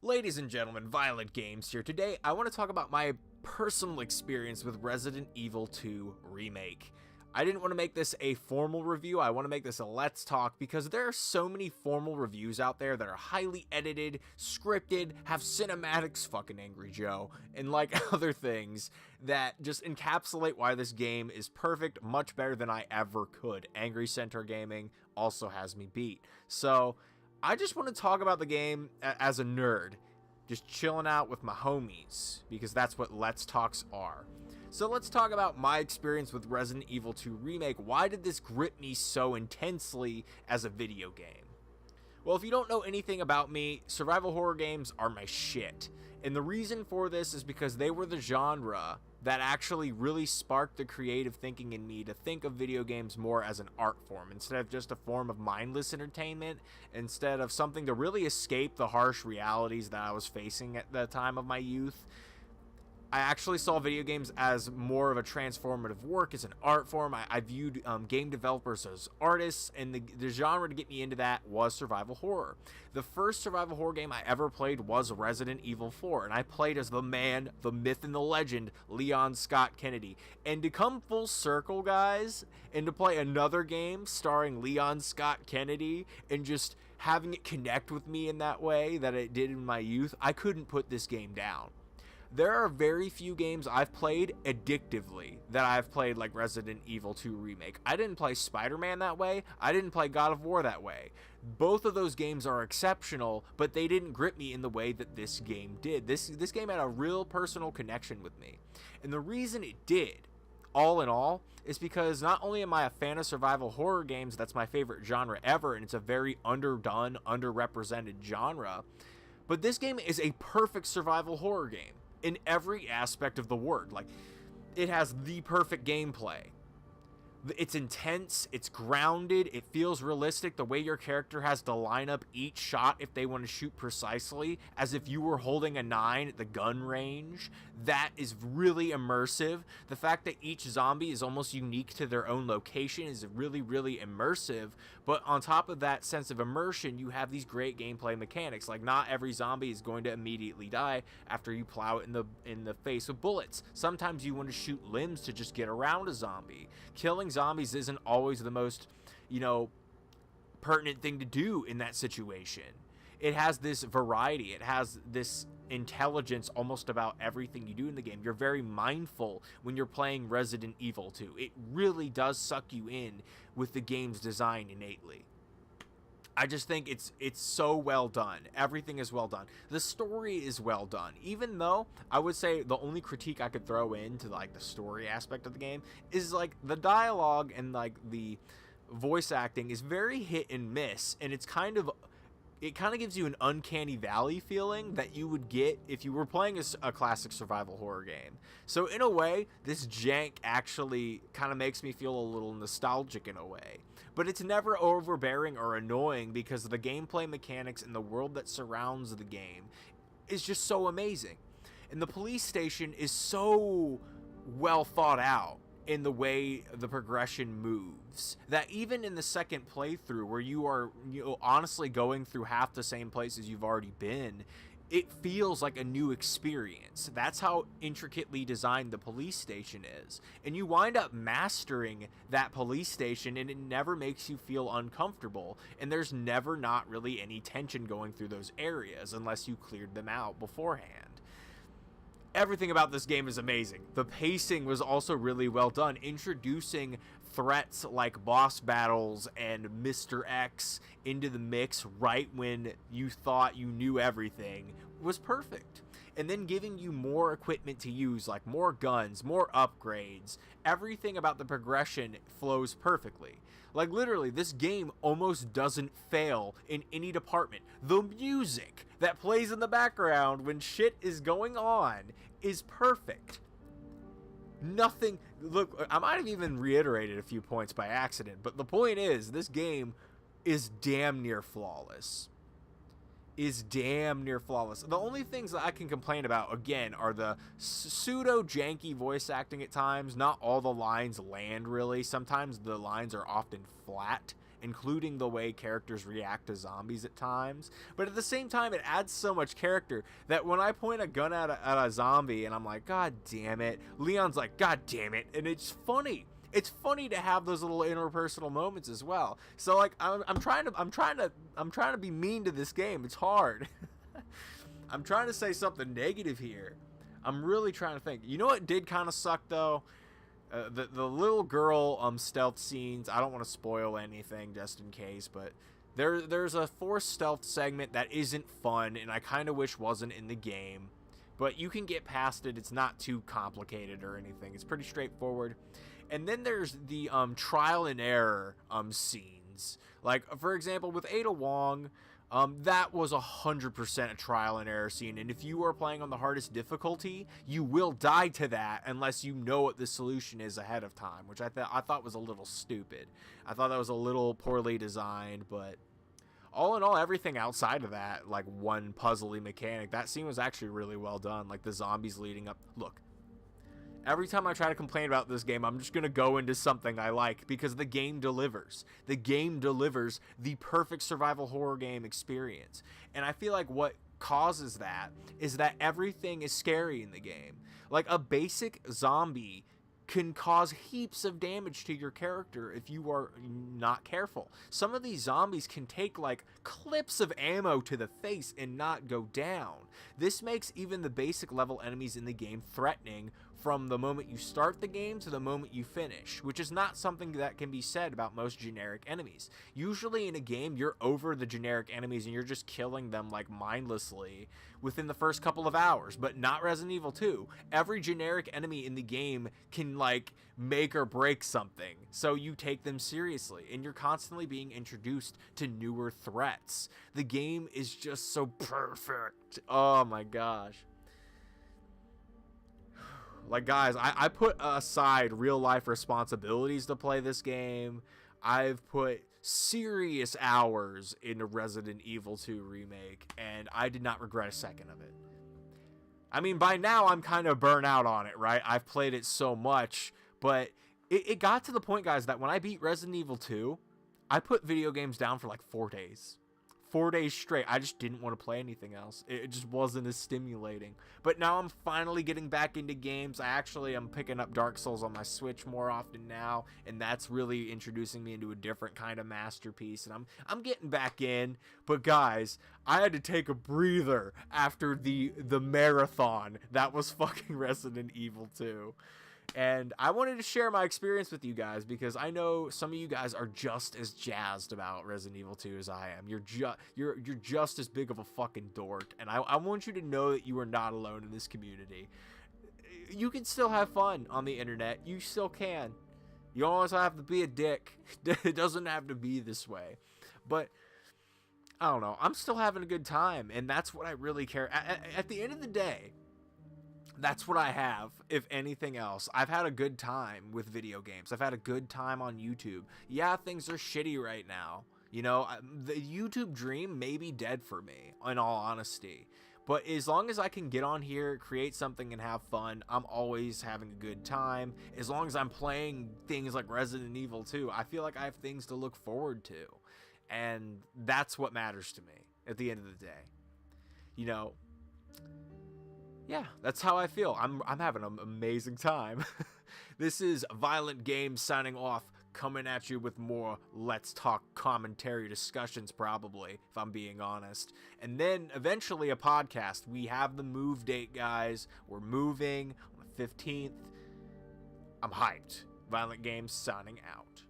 Ladies and gentlemen, Violent Games here. Today, I want to talk about my personal experience with Resident Evil 2 Remake. I didn't want to make this a formal review, I want to make this a let's talk because there are so many formal reviews out there that are highly edited, scripted, have cinematics, fucking Angry Joe, and like other things that just encapsulate why this game is perfect, much better than I ever could. Angry Center Gaming also has me beat. So, I just want to talk about the game as a nerd, just chilling out with my homies, because that's what Let's Talks are. So let's talk about my experience with Resident Evil 2 Remake. Why did this grip me so intensely as a video game? Well, if you don't know anything about me, survival horror games are my shit. And the reason for this is because they were the genre that actually really sparked the creative thinking in me to think of video games more as an art form, instead of just a form of mindless entertainment, instead of something to really escape the harsh realities that I was facing at the time of my youth. I actually saw video games as more of a transformative work, as an art form. I viewed game developers as artists, and the genre to get me into that was survival horror. The first survival horror game I ever played was Resident Evil 4, and I played as the man, the myth, and the legend, Leon Scott Kennedy. And to come full circle, guys, and to play another game starring Leon Scott Kennedy, and just having it connect with me in that way that it did in my youth, I couldn't put this game down. There are very few games I've played addictively that I've played like Resident Evil 2 Remake. I didn't play Spider-Man that way. I didn't play God of War that way. Both of those games are exceptional, but they didn't grip me in the way that this game did. This game had a real personal connection with me. And the reason it did, all in all, is because not only am I a fan of survival horror games, that's my favorite genre ever, and it's a very underdone, underrepresented genre, but this game is a perfect survival horror game in every aspect of the word. Like, it has the perfect gameplay. It's intense, it's grounded, it feels realistic. The way your character has to line up each shot if they want to shoot precisely, as if you were holding a 9 at the gun range, that is really immersive. The fact that each zombie is almost unique to their own location is really, really immersive. But on top of that sense of immersion, you have these great gameplay mechanics. Like, not every zombie is going to immediately die after you plow it in the face with bullets. Sometimes you want to shoot limbs to just get around a zombie. Killing zombies isn't always the most, pertinent thing to do in that situation. It has this variety. It has this intelligence almost about everything you do in the game. You're very mindful when you're playing Resident Evil 2. It really does suck you in with the game's design innately. I just think it's so well done. Everything is well done. The story is well done. Even though I would say the only critique I could throw into like the story aspect of the game is like the dialogue and like the voice acting is very hit and miss, and it kind of gives you an uncanny valley feeling that you would get if you were playing a classic survival horror game. So in a way, this jank actually kind of makes me feel a little nostalgic in a way. But it's never overbearing or annoying because the gameplay mechanics and the world that surrounds the game is just so amazing. And the police station is so well thought out in the way the progression moves that even in the second playthrough, where you are honestly going through half the same places you've already been, it feels like a new experience. That's how intricately designed the police station is. And you wind up mastering that police station, and it never makes you feel uncomfortable. And there's never not really any tension going through those areas unless you cleared them out beforehand. Everything about this game is amazing. The pacing was also really well done. Introducing threats like boss battles and Mr. X into the mix right when you thought you knew everything was perfect. And then giving you more equipment to use, like more guns, more upgrades. Everything about the progression flows perfectly. Like, literally, this game almost doesn't fail in any department. The music that plays in the background when shit is going on is perfect. Nothing, look, I might have even reiterated a few points by accident, but the point is, this game is damn near flawless. The only things that I can complain about, again, are the pseudo-janky voice acting at times. Not all the lines land, really. Sometimes the lines are often flat including the way characters react to zombies at times. But at the same time, it adds so much character that when I point a gun at a zombie and I'm like, God damn it, Leon's like, God damn it, and it's funny. It's funny to have those little interpersonal moments as well. So like, I'm trying to be mean to this game. It's hard. I'm trying to say something negative here. I'm really trying to think. You know what did kind of suck though? The little girl stealth scenes. I don't want to spoil anything just in case, but there's a forced stealth segment that isn't fun, and I kind of wish wasn't in the game. But you can get past it. It's not too complicated or anything. It's pretty straightforward. And then there's the trial and error scenes. Like, for example, with Ada Wong, that was 100% a trial and error scene. And if you are playing on the hardest difficulty, you will die to that unless you know what the solution is ahead of time, which I thought was a little stupid. I thought that was a little poorly designed, but all in all, everything outside of that, like one puzzly mechanic, that scene was actually really well done. Like the zombies leading up. Look. Every time I try to complain about this game, I'm just going to go into something I like because the game delivers. The game delivers the perfect survival horror game experience. And I feel like what causes that is that everything is scary in the game. Like a basic zombie can cause heaps of damage to your character if you are not careful. Some of these zombies can take like clips of ammo to the face and not go down. This makes even the basic level enemies in the game threatening from the moment you start the game to the moment you finish, which is not something that can be said about most generic enemies. Usually in a game, you're over the generic enemies and you're just killing them like mindlessly within the first couple of hours, but not Resident Evil 2. Every generic enemy in the game can like make or break something, so you take them seriously and you're constantly being introduced to newer threats. The game is just so perfect. Oh my gosh. Like, guys, I put aside real life responsibilities to play this game. I've put serious hours into Resident Evil 2 Remake, and I did not regret a second of it. I mean, by now I'm kind of burnt out on it, right? I've played it so much, but it got to the point, guys, that when I beat Resident Evil 2, I put video games down for like 4 days. 4 days straight. I just didn't want to play anything else. It just wasn't as stimulating. But now I'm finally getting back into games. I am picking up Dark Souls on my Switch more often now, and that's really introducing me into a different kind of masterpiece, and I'm getting back in. But guys, I had to take a breather after the marathon that was fucking Resident Evil 2. And I wanted to share my experience with you guys because I know some of you guys are just as jazzed about Resident Evil 2 as I am. You're just as big of a fucking dork, and I want you to know that you are not alone in this community. You can still have fun on the internet. You still can. You don't always have to be a dick. It doesn't have to be this way. But I don't know. I'm still having a good time, and that's what I really care. At the end of the day, that's what I have, if anything else. I've had a good time with video games. I've had a good time on YouTube. Yeah, things are shitty right now. You know, the YouTube dream may be dead for me, in all honesty. But as long as I can get on here, create something, and have fun, I'm always having a good time. As long as I'm playing things like Resident Evil 2, I feel like I have things to look forward to. And that's what matters to me at the end of the day. You know, yeah, that's how I feel. I'm having an amazing time. This is Violent Games signing off, coming at you with more Let's Talk commentary discussions, probably, if I'm being honest. And then eventually a podcast. We have the move date, guys. We're moving on the 15th. I'm hyped. Violent Games signing out.